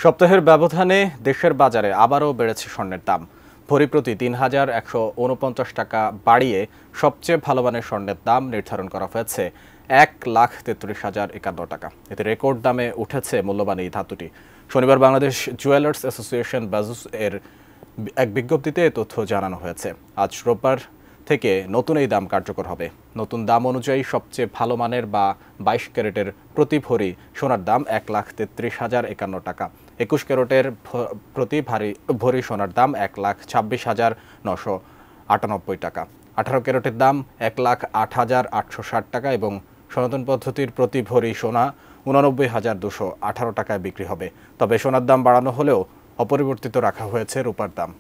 সপ্তাহের ব্যবধানে দেশের বাজারে আবারও বেড়েছে স্বর্ণের দাম। ভরি প্রতি ৩,১৪৯ টাকা বাড়িয়ে সবচেয়ে ভালো মানের স্বর্ণের দাম নির্ধারণ করা হয়েছে ১,৩৩,০৫১ টাকা। এতে রেকর্ড দামে উঠেছে মূল্যবান এই ধাতুটি। শনিবার বাংলাদেশ জুয়েলার্স অ্যাসোসিয়েশন বাজুস এর এক বিজ্ঞপ্তিতে এ তথ্য জানানো হয়েছে। আজ রোববার থেকে নতুন এই দাম কার্যকর হবে। নতুন দাম অনুযায়ী সবচেয়ে ভালো মানের বা ২২ ক্যারেটের প্রতি ভরি সোনার দাম ১,৩৩,০৫১ টাকা। ২১ ক্যারেটের প্রতি ভরি সোনার দাম ১,২৬,৯৯৮ টাকা। ১৮ ক্যারেটের দাম ১,০৮,৮৬০ টাকা এবং সনাতন পদ্ধতির প্রতি ভরি সোনা ৮৯,২১৮ টাকায় বিক্রি হবে। তবে সোনার দাম বাড়ানো হলেও অপরিবর্তিত রাখা হয়েছে রূপার দাম।